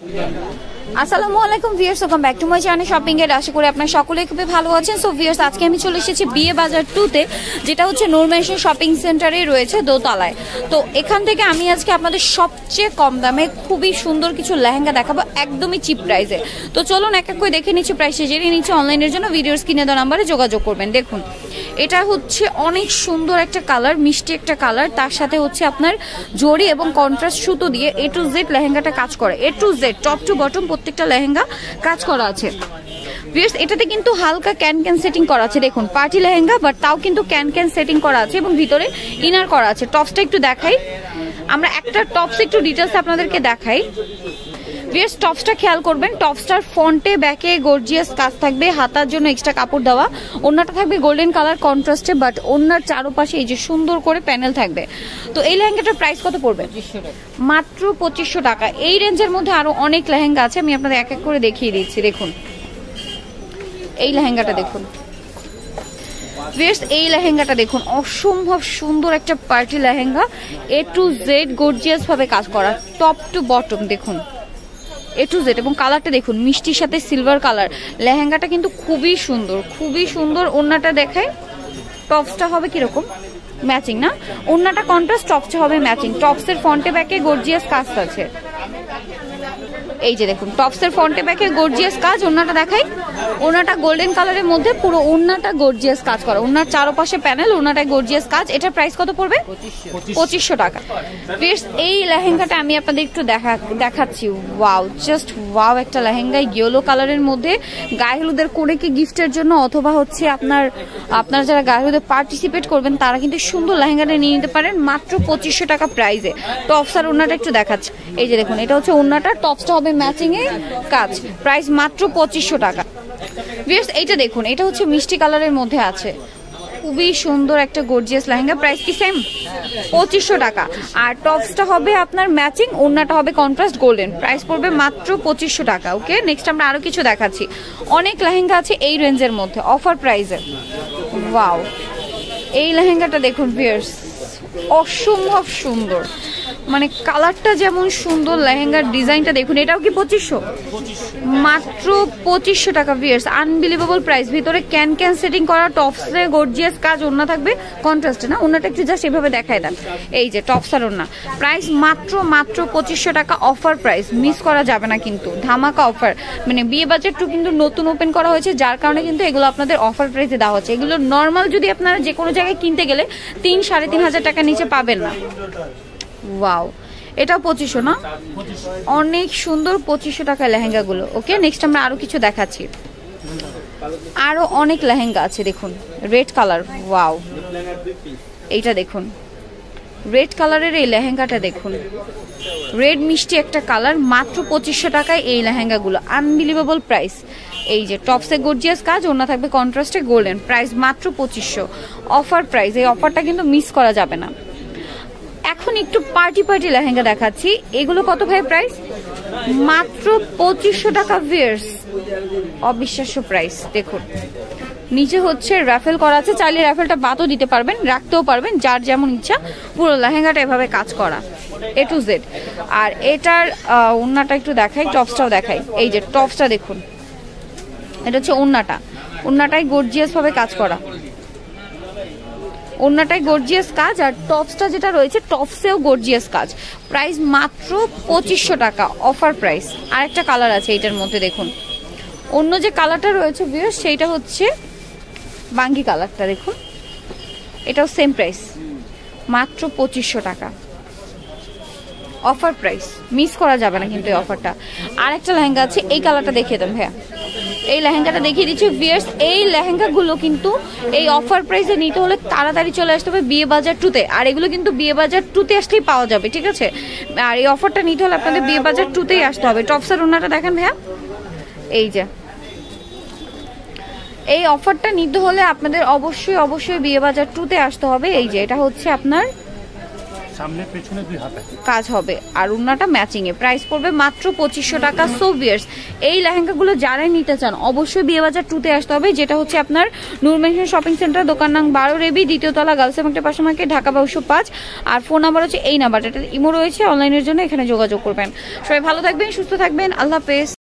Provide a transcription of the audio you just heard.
আসসালামু আলাইকুম viewers, welcome back to my channel shopping এর। আশা করি আপনারা সকলেই খুবই ভালো আছেন। সো ভিউয়ার্স, আজকে আমি চলে এসেছি বিয়ে বাজার 2 তে, যেটা হচ্ছে নূর মেনশন শপিং সেন্টারে রয়েছে দোতলায়। তো এখান থেকে আমি আজকে আপনাদের সবচেয়ে কম দামে খুবই সুন্দর কিছু লেহেঙ্গা দেখাবো, একদমই চিপ প্রাইসে। তো চলুন এক এক করে দেখে নিচ্ছি প্রাইসে। জেনে নিচ্ছি অনলাইনের জন্য ভিডিওর স্ক্রিনে দেওয়া নাম্বারে যোগাযোগ করবেন। দেখুন, এটা হচ্ছে অনেক সুন্দর একটা কালার, মিষ্টি একটা কালার, তার সাথে হচ্ছে আপনার জরি এবং কন্ট্রাস্ট সুতো দিয়ে A to Z লেহেঙ্গাটা কাজ করে। A to Z top to bottom প্রত্যেকটা লেহেঙ্গা কাজ করা আছে। ভিউয়ার্স, এটাতে কিন্তু হালকা ক্যান সেটিং করা আছে। দেখুন, পার্টি লেহেঙ্গা বাট তাও কিন্তু ক্যান সেটিং করা আছে এবং ভিতরে ইনার করা আছে। টপসটা একটু দেখাই, আমরা একটা টপস একটু ডিটেলস আপনাদেরকে দেখাই। ভিউয়ার্স, টপসটা খেয়াল করবেন, টপসটার ফ্রন্টে ব্যাকে গর্জিয়াস কাজ থাকবে, হাতার জন্য এক্সট্রা কাপড় দেওয়া, ওড়নাটা থাকবে গোল্ডেন কালার কন্ট্রাস্টে, বাট ওড়নার চারপাশে এই যে সুন্দর করে প্যানেল থাকবে। তো এই লেহেঙ্গাটার প্রাইস কত পড়বে? মাত্র 2500 টাকা। এই রেঞ্জের মধ্যে আরো অনেক লেহেঙ্গা আছে, আমি আপনাদের এক এক করে দেখিয়ে দিচ্ছি। দেখুন এই লেহেঙ্গাটা, দেখুন ভিউয়ার্স, এই লেহেঙ্গাটা দেখুন, অসম্ভব সুন্দর একটা party lehenga, A to Z gorgeous ভাবে কাজ করা, টপ টু বটম। দেখুন A to Z, এবং কালারটা দেখুন মিষ্টির সাথে সিলভার কালার। লেহেঙ্গাটা কিন্তু খুবই সুন্দর, খুবই সুন্দর। ওড়নাটা দেখায়, টপসটা হবে কিরকম ম্যাচিং না, ওড়নাটা কন্ট্রাস্ট, টপসটা হবে ম্যাচিং। টপসের ফ্রন্টে ব্যাকে গর্জিয়াস কাজ আছে। এই যে দেখুন, টপসের ফ্রন্টে ব্যাকে গর্জিয়াস কাজ। ওড়নাটা দেখাই, ওড়নাটা গোল্ডেন কালারের মধ্যে, পুরো ওড়নাটা গর্জিয়াস কাজ করা, ওড়নার চারপাশে প্যানেল, ওড়নাটায় গর্জিয়াস কাজ। এটার প্রাইস কত পড়বে? 2500 টাকা। বেশ, এই লেহেঙ্গাটা আমি আপনাদের একটু দেখাচ্ছি। ওয়াও, জাস্ট ওয়াও একটা লেহেঙ্গা, ইয়েলো কালারের মধ্যে। গায়ে হলুদের কোণেকে গিফটের জন্য, অথবা হচ্ছে আপনার যারা গায়ে হলুদে পার্টিসিপেট করবেন তারা কিন্তু সুন্দর লেহেঙ্গাটা নিয়ে নিতে পারেন মাত্র 2500 টাকা প্রাইসে। টপস আর ওড়নাটা একটু দেখাচ্ছি। এই যে দেখুন, এটা হচ্ছে ওড়নাটা, টপসটা হবে ম্যাচিং এ কাজ, প্রাইস মাত্র 2500 টাকা। ভিউয়ার্স, এইটা দেখুন, এটা হচ্ছে মিষ্টি কালারের মধ্যে আছে, খুবই সুন্দর একটা গর্জিয়াস লেহেঙ্গা, প্রাইস কি সেম 2500 টাকা। আর টপসটা হবে আপনার ম্যাচিং, ওড়নাটা হবে কন্ট্রাস্ট গোল্ডেন, প্রাইস পড়বে মাত্র 2500 টাকা। ওকে, নেক্সট আমরা আরো কিছু দেখাচ্ছি। অনেক লেহেঙ্গা আছে এই রেঞ্জের মধ্যে অফার প্রাইসে। ওয়াও, এই লেহেঙ্গাটা দেখুন ভিউয়ার্স, অসম্ভব সুন্দর, মানে কালারটা যেমন সুন্দর, লেহেঙ্গার ডিজাইনটা দেখুন। এটাও কি 2500? মাত্র 2500 টাকা ভিউয়ার্স, আনবিলিভেবল প্রাইস। ভিতরে ক্যান সেটিং করা, টপসে গর্জিয়াস কাজ, ওড়না থাকবে কন্ট্রাস্টে না, ওড়নাটা একটু জাস্ট এভাবে দেখায় দেন। এই যে টপস আর ওড়না, প্রাইস মাত্র 2500 টাকা, অফার প্রাইস, মিস করা যাবে না কিন্তু, ধামাকা অফার। মানে বিয়ে বাজার 2 কিন্তু নতুন ওপেন করা হয়েছে, যার কারণে কিন্তু এগুলো আপনাদের অফার প্রাইসে দেওয়া হচ্ছে। এগুলো নর্মাল যদি আপনারা যে কোনো জায়গায় কিনতে গেলে 3-3500 টাকা নিচে পাবেন না। ওয়াও, এটা 2500 না, অনেক সুন্দর 2500 টাকা লেহেঙ্গা গুলো। ওকে, নেক্সট আমরা আরো কিছু দেখাচ্ছি। আরো অনেক লেহেঙ্গা আছে, দেখুন রেড কালার। ওয়াও, এইটা দেখুন, রেড কালারের এই লেহেঙ্গাটা দেখুন, রেড মিষ্টি একটা কালার, মাত্র 2500 টাকায় এই লেহেঙ্গা গুলো, আনবিলিভেবল প্রাইস। এই যে টপসে গর্জিয়াস কাজ, ওড়না থাকবে কন্ট্রাস্টে গোল্ডেন, প্রাইস মাত্র 2500, অফার প্রাইস। এই অফারটা কিন্তু মিস করা যাবে না। এখন একটু পার্টি লেহেঙ্গা দেখাচ্ছি। এগুলো কত ভাই প্রাইস? মাত্র 2500 টাকা ভিউয়ার্স, অবিশ্বাস্য প্রাইস। দেখুন নিচে হচ্ছে রাফেল করা আছে, চাইলে রাফেলটা বাদও দিতে পারবেন, রাখতেও পারবেন, যার যেমন ইচ্ছা। পুরো লেহেঙ্গাটা এভাবে কাজ করা, A to Z। আর এটার ওড়নাটা একটু দেখাই, টপসটাও দেখাই। এই যে টপসটা দেখুন, এটা হচ্ছে ওড়নাটা, ওড়নাটাই গর্জিয়াস ভাবে কাজ করা, ওড়নাটাই গর্জিয়াস কাজ। আর টপসটা যেটা রয়েছে, টপসেও গর্জিয়াস কাজ, প্রাইস মাত্র 2500 টাকা, অফার প্রাইস। আর একটা কালার আছে এটার মধ্যে, দেখুন অন্য যে কালারটা রয়েছে ভিউয়ার্স, সেইটা হচ্ছে বাঙ্গি কালারটা। দেখুন এটাও সেম প্রাইস, মাত্র 2500 টাকা, অফার প্রাইস, মিস করা যাবে না কিন্তু এই অফারটা। আর একটা লেহেঙ্গা আছে, এই কালারটা দেখিয়ে দেন ভাইয়া, এই লেহেঙ্গাটা দেখিয়ে দিচ্ছি ভিউয়ার্স। এই লেহেঙ্গাগুলো কিন্তু এই অফার প্রাইসে নিতে হলে তাড়াতাড়ি চলে আসতে হবে বিয়ে বাজার 2 তে। আর এগুলো কিন্তু বিয়ে বাজার 2 তে আসলেই পাওয়া যাবে, ঠিক আছে? আর এই অফারটা নিতে হলে আপনাদের বিয়ে বাজার 2 তেই আসতে হবে। টপসের ওড়নাটা দেখেন ভাইয়া, এই যে এই অফারটা নিতে হলে আপনাদের অবশ্যই বিয়ে বাজার 2 তে আসতে হবে। এই যে এটা হচ্ছে আপনার সামনে পেছনে 2 হাতে কাজ হবে আর ওড়নাটা ম্যাচিং এ। প্রাইস পড়বে মাত্র 2500 টাকা। সো ভিউয়ার্স এই লেহেঙ্গাগুলো যারাই নিতে চান অবশ্যই বিয়ে বাজার 2 তে আসতে হবে, যেটা হচ্ছে আপনার নূর মেনশন শপিং সেন্টার, দোকান নং 12 রেবি, দ্বিতীয় তলা, গার্লস মার্কেটের পাশে মার্কেট, ঢাকা 1205। আর ফোন নাম্বার হচ্ছে এই নাম্বারটা, ইমো রয়েছে, অনলাইনের জন্য এখানে যোগাযোগ করবেন। সবাই ভালো থাকবেন, সুস্থ থাকবেন, আল্লাহ হাফেজ।